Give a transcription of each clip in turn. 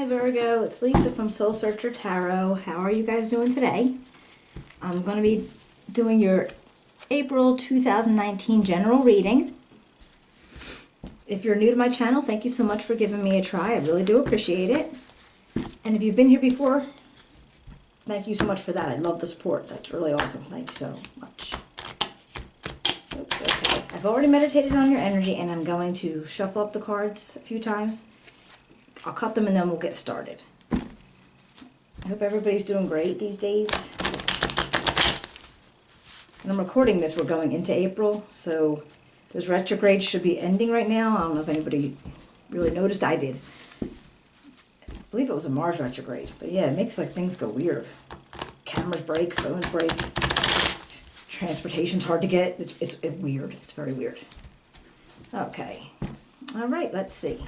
Hi Virgo, it's Lisa from Soul Searcher Tarot. How are you guys doing today? I'm going to be doing your April 2019 general reading. If you're new to my channel, thank you so much for giving me a try. I really do appreciate it. And if you've been here before, thank you so much for that. I love the support. That's really awesome. Thank you so much. Oops, okay. I've already meditated on your energy and I'm going to shuffle up the cards a few times. I'll cut them and then we'll get started. I hope everybody's doing great these days. And I'm recording this, we're going into April, so those retrogrades should be ending right now. I don't know if anybody really noticed. I did. I believe it was a Mars retrograde. But yeah, it makes like things go weird. Cameras break, phones break. Transportation's hard to get. It's weird. It's very weird. Okay. All right, let's see.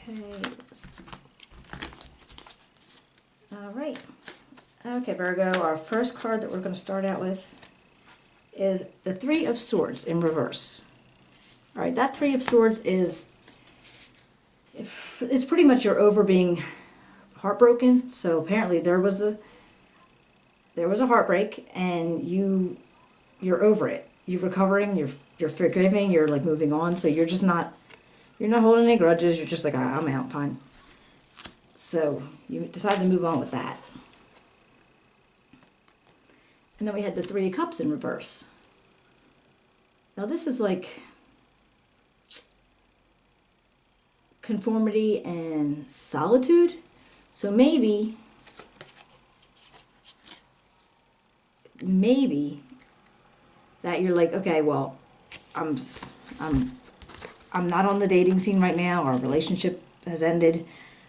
Okay. All right. Okay, Virgo, our first card that we're going to start out with is the Three of Swords in reverse. All right, that Three of Swords is pretty much you're over being heartbroken. So apparently there was a heartbreak and you're over it. You're recovering, you're forgiving, you're like moving on. So you're not holding any grudges. You're just like, I'm out, fine. So you decide to move on with that. And then we had the Three of Cups in reverse. Now this is like conformity and solitude. So maybe that you're like, okay, well, I'm not on the dating scene right now. Our relationship has ended.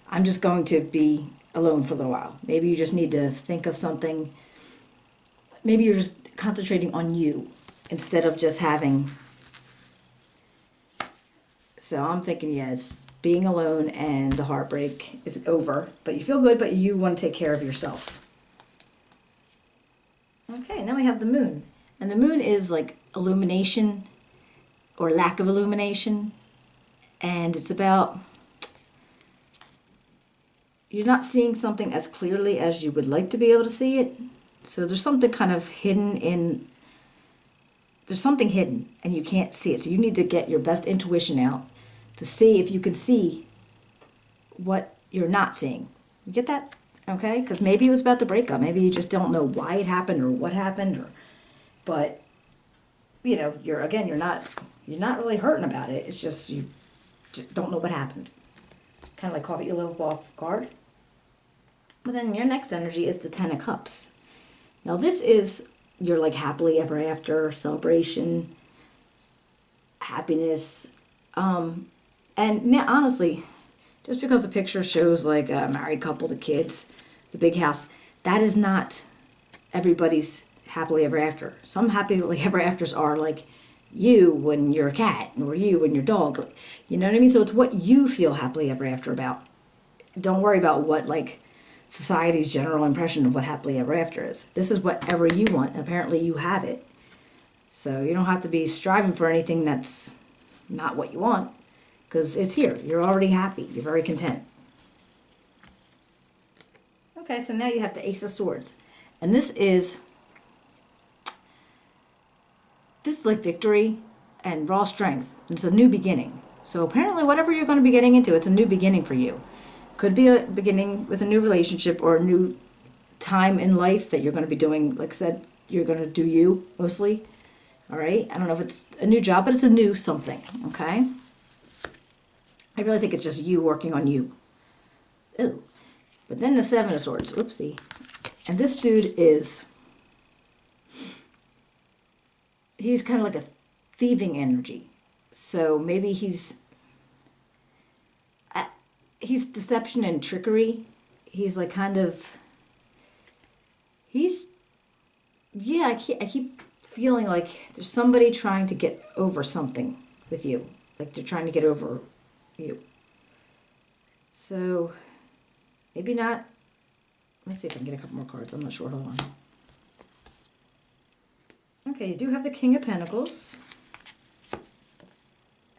I'm just going to be alone for a little while. Maybe you just need to think of something. Maybe you're just concentrating on you instead of just having. So I'm thinking, yes, being alone and the heartbreak is over. But you feel good, but you want to take care of yourself. Okay, and then we have the moon. And the moon is like illumination or lack of illumination. And it's about you're not seeing something as clearly as you would like to be able to see it. So there's something kind of hidden there's something hidden and you can't see it. So you need to get your best intuition out to see if you can see what you're not seeing. You get that? Okay? Because maybe it was about the breakup. Maybe you just don't know why it happened or what happened. But, you're not really hurting about it. It's just you just don't know what happened. Kind of like caught you a little off guard. But then your next energy is the Ten of Cups. Now this is your like happily ever after, celebration, happiness. And now, honestly, just because the picture shows like a married couple, the kids, the big house, that is not everybody's happily ever after. Some happily ever afters are like you when you're a cat or you when you're a dog. You know what I mean? So it's what you feel happily ever after about. Don't worry about what like society's general impression of what happily ever after is. This is whatever you want. And apparently you have it. So you don't have to be striving for anything that's not what you want because it's here. You're already happy. You're very content. Okay, so now you have the Ace of Swords. And this is like victory and raw strength. It's a new beginning. So apparently whatever you're going to be getting into, it's a new beginning for you. Could be a beginning with a new relationship or a new time in life that you're going to be doing. Like I said, you're going to do you mostly. All right? I don't know if it's a new job, but it's a new something. Okay? I really think it's just you working on you. Ooh. But then the Seven of Swords. Oopsie. And this dude he's kind of like a thieving energy. So maybe he's deception and trickery. He's like kind of, I keep feeling like there's somebody trying to get over something with you. Like they're trying to get over you. So maybe not. Let me see if I can get a couple more cards. I'm not sure. Hold on. Okay, you do have the King of Pentacles.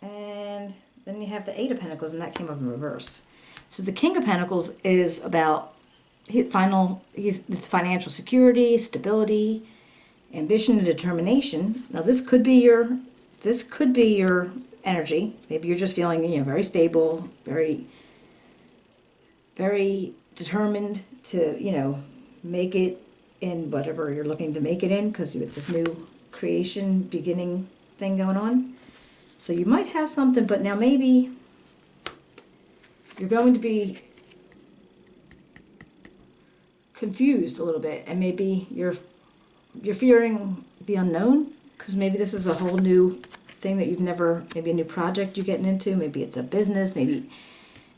And Then you have the Eight of Pentacles, and that came up in reverse. So the King of Pentacles is about it's financial security, stability, ambition, and determination. Now this could be your energy. Maybe you're just feeling, very stable, very, very determined to, make it in whatever you're looking to make it in, because with this new creation beginning thing going on. So you might have something, but now maybe you're going to be confused a little bit, and maybe you're fearing the unknown, because maybe this is a whole new thing that you've never, maybe a new project you're getting into, maybe it's a business, maybe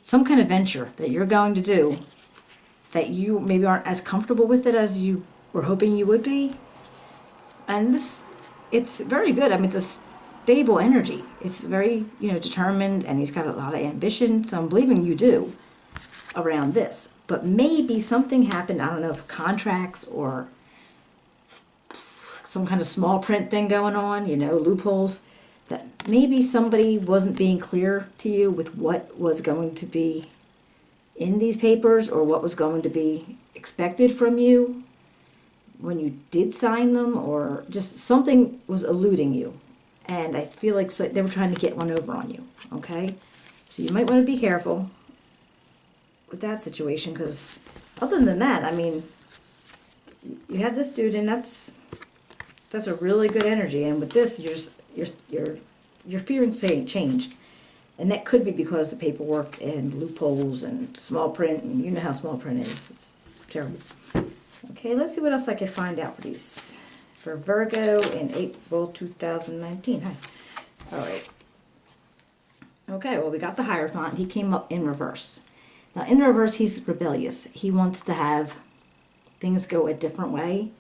some kind of venture that you're going to do that you maybe aren't as comfortable with it as you were hoping you would be. And it's very good. I mean, it's a stable energy. It's very, determined, and he's got a lot of ambition. So I'm believing you do around this. But maybe something happened, I don't know if contracts or some kind of small print thing going on, loopholes, that maybe somebody wasn't being clear to you with what was going to be in these papers or what was going to be expected from you when you did sign them, or just something was eluding you. And I feel like they were trying to get one over on you, okay? So you might want to be careful with that situation, because other than that, I mean, you have this dude, and that's a really good energy. And with this, you're fearing change, and that could be because of paperwork and loopholes and small print, and you know how small print is. It's terrible. Okay, let's see what else I can find out for these. For Virgo in April 2019. Hi. All right. Okay, well, we got the Hierophant. He came up in reverse. Now, in reverse, he's rebellious. He wants to have things go a different way.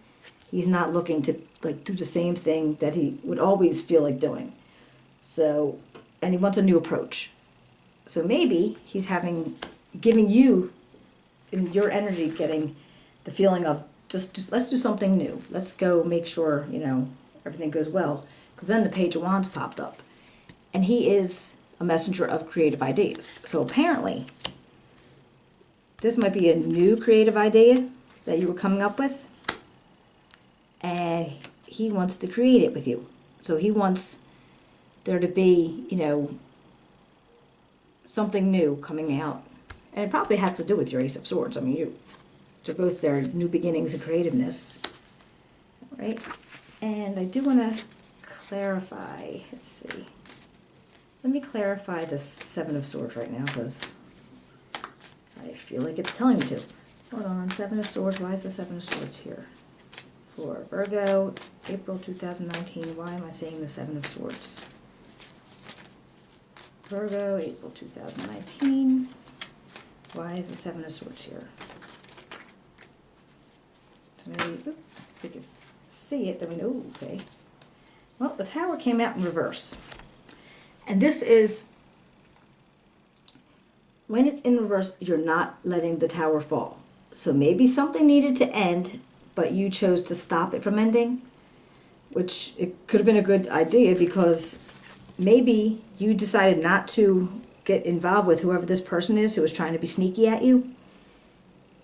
He's not looking to do the same thing that he would always feel like doing. So, and he wants a new approach. So maybe he's giving you, in your energy, getting the feeling of just let's do something new. Let's go make sure, everything goes well. Because then the Page of Wands popped up. And he is a messenger of creative ideas. So apparently, this might be a new creative idea that you were coming up with. And he wants to create it with you. So he wants there to be, something new coming out. And it probably has to do with your Ace of Swords. I mean, they're both their new beginnings and creativeness. All right? And I do want to clarify. Let's see. Let me clarify this Seven of Swords right now, because I feel like it's telling me to. Hold on. Seven of Swords. Why is the Seven of Swords here? For Virgo, April 2019. Why am I saying the Seven of Swords? Virgo, April 2019. Why is the Seven of Swords here? So maybe, if we could see it, then we know, okay. Well, the Tower came out in reverse. And this is, when it's in reverse, you're not letting the Tower fall. So maybe something needed to end, but you chose to stop it from ending, which it could have been a good idea, because maybe you decided not to get involved with whoever this person is who was trying to be sneaky at you,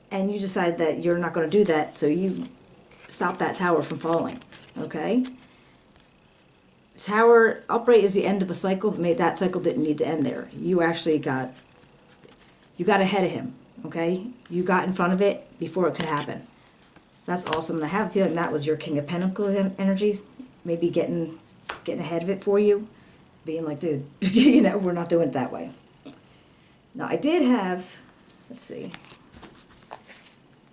and you decided that you're not going to do that, so you stop that Tower from falling, okay? Tower upright is the end of a cycle, but that cycle didn't need to end there. You actually got ahead of him, okay? You got in front of it before it could happen. That's awesome. And I have a feeling that was your King of Pentacles energy, maybe getting ahead of it for you, being like, dude, we're not doing it that way. Now, I did have, let's see.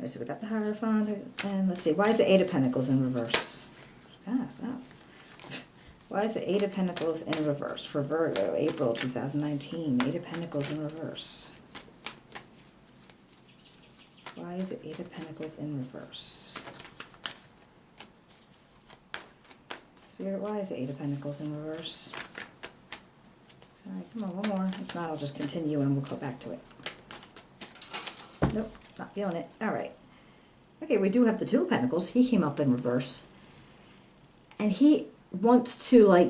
So we got the Hierophant, and let's see, why is the Eight of Pentacles in reverse? Stop. Why is the Eight of Pentacles in reverse for Virgo, April 2019? Eight of Pentacles in reverse. Why is the Eight of Pentacles in reverse? Spirit, why is the Eight of Pentacles in reverse? All right, come on, one more. If not, I'll just continue and we'll go back to it. Nope, not feeling it. All right. Okay, we do have the Two of Pentacles. He came up in reverse. And he wants to,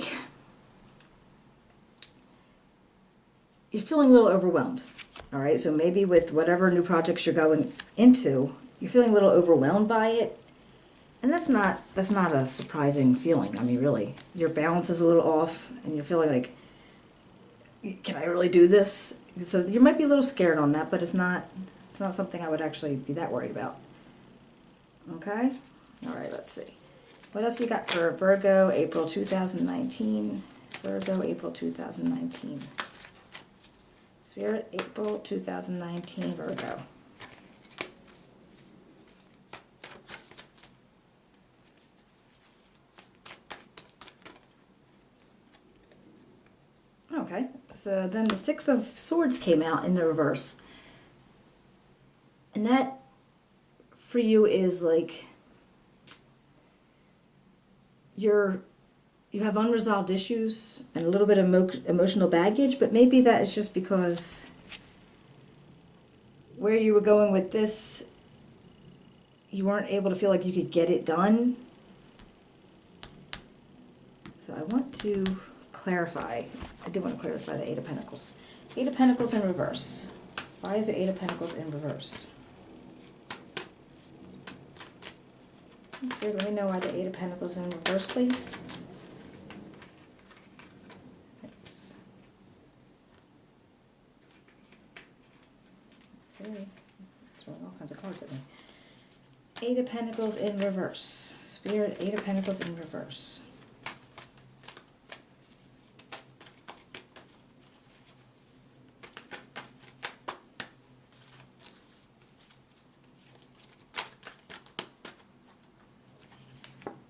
you're feeling a little overwhelmed. All right, so maybe with whatever new projects you're going into, you're feeling a little overwhelmed by it. And that's not a surprising feeling. I mean, really, your balance is a little off and you're feeling like, can I really do this? So you might be a little scared on that, but it's not something I would actually be that worried about. Okay? All right, let's see. What else you got for Virgo April 2019? Virgo April 2019. Spirit April 2019 Virgo. Okay, so then the Six of Swords came out in the reverse. And that for you is like you have unresolved issues and a little bit of emotional baggage, but maybe that is just because where you were going with this, you weren't able to feel like you could get it done. So I want to clarify. I do want to clarify the Eight of Pentacles. Eight of Pentacles in reverse. Why is the Eight of Pentacles in reverse? Let me know why the Eight of Pentacles in reverse, please. Oops. Okay. Throwing all kinds of cards at me. Eight of Pentacles in reverse. Spirit, Eight of Pentacles in reverse.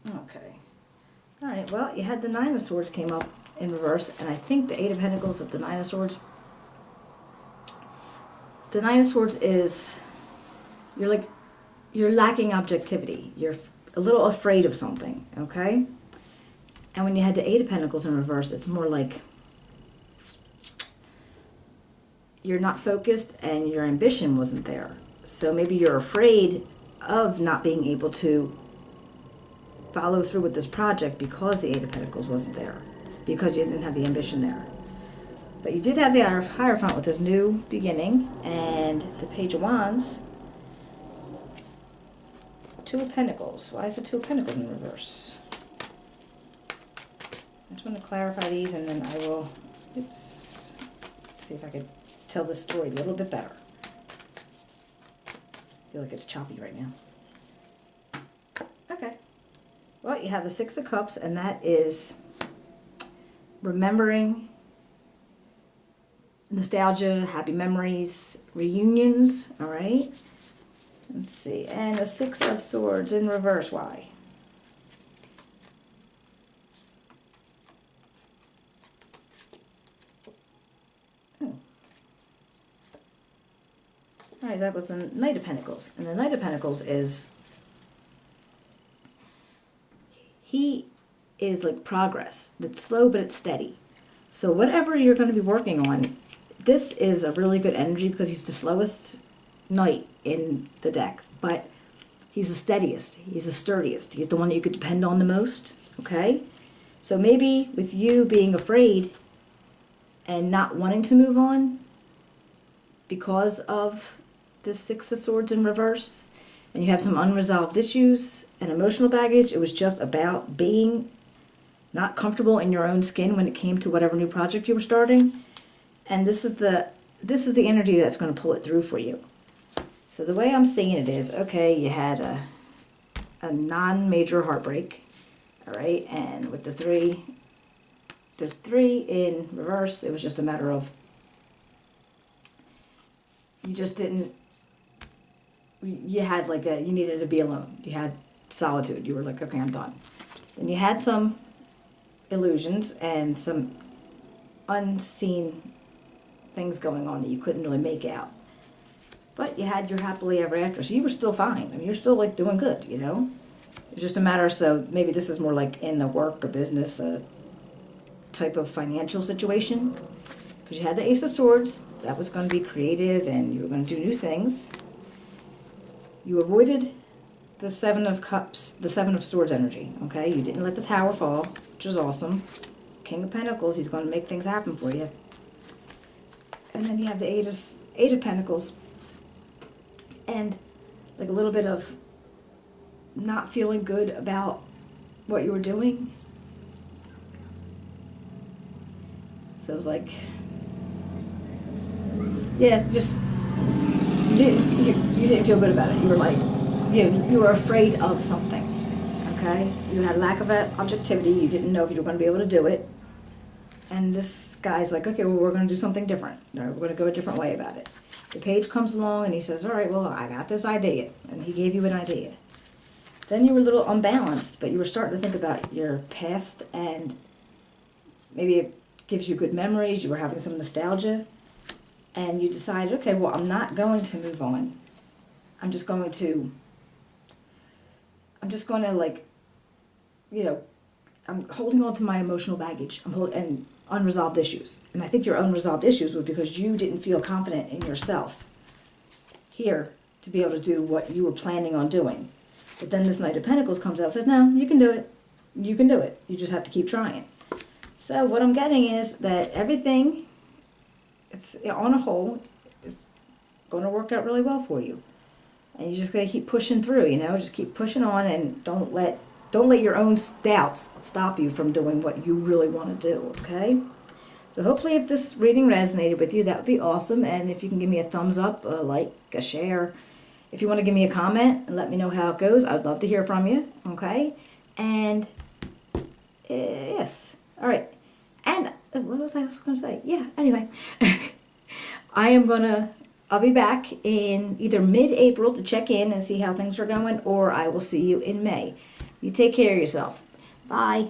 Okay. All right, well, you had the Nine of Swords came up in reverse, and I think the Eight of Pentacles of the Nine of Swords. The Nine of Swords is, you're lacking objectivity. You're a little afraid of something, okay? And when you had the Eight of Pentacles in reverse, it's more like you're not focused and your ambition wasn't there. So maybe you're afraid of not being able to follow through with this project because the Eight of Pentacles wasn't there, because you didn't have the ambition there. But you did have the Hierophant with this new beginning, and the Page of Wands. Two of Pentacles. Why is the Two of Pentacles in reverse? I just want to clarify these, and then I will see if I can tell this story a little bit better. I feel like it's choppy right now. Okay. Well, you have the Six of Cups, and that is remembering, nostalgia, happy memories, reunions, all right? Let's see. And the Six of Swords in reverse. Why? Oh. All right, that was the Knight of Pentacles. And the Knight of Pentacles is, he is like progress. It's slow, but it's steady. So whatever you're going to be working on, this is a really good energy because he's the slowest knight in the deck, but he's the steadiest, he's the sturdiest, he's the one that you could depend on the most, okay? So maybe with you being afraid and not wanting to move on because of the Six of Swords in reverse, and you have some unresolved issues and emotional baggage, it was just about being not comfortable in your own skin when it came to whatever new project you were starting. And this is the energy that's going to pull it through for you. So the way I'm seeing it is, okay, you had a non-major heartbreak, all right, and with the three in reverse, it was just a matter of you just didn't, you had like you needed to be alone. You had solitude. You were like, okay, I'm done. Then you had some illusions and some unseen things going on that you couldn't really make out. But you had your happily ever after, so you were still fine. I mean, you're still like doing good, you know? It's just a matter, so maybe this is more like in the work or business type of financial situation. Because you had the Ace of Swords, that was going to be creative and you were going to do new things. You avoided the Seven of Cups, the Seven of Swords energy, okay? You didn't let the Tower fall, which was awesome. King of Pentacles, he's going to make things happen for you. And then you have the Eight of Pentacles. And like a little bit of not feeling good about what you were doing. So it was like, yeah, just you didn't feel good about it. You were like, you were afraid of something. Okay, you had lack of objectivity. You didn't know if you were going to be able to do it. And this guy's like, okay, well, we're going to do something different. We're going to go a different way about it. The page comes along and he says, all right, well, I got this idea. And he gave you an idea. Then you were a little unbalanced, but you were starting to think about your past, and maybe it gives you good memories. You were having some nostalgia. And you decided, okay, well, I'm not going to move on. I'm just going to like, I'm holding on to my emotional baggage. And unresolved issues. And I think your unresolved issues were because you didn't feel confident in yourself here to be able to do what you were planning on doing. But then this Knight of Pentacles comes out and says, no, you can do it. You can do it. You just have to keep trying. So what I'm getting is that everything, it's on a whole, is going to work out really well for you. And you just got to keep pushing through, just keep pushing on, and don't let your own doubts stop you from doing what you really want to do, okay? So hopefully if this reading resonated with you, that would be awesome. And if you can give me a thumbs up, a like, a share. If you want to give me a comment and let me know how it goes, I'd love to hear from you, okay? And yes, all right. And what was I else going to say? Yeah, anyway. I'll be back in either mid-April to check in and see how things are going, or I will see you in May. You take care of yourself. Bye.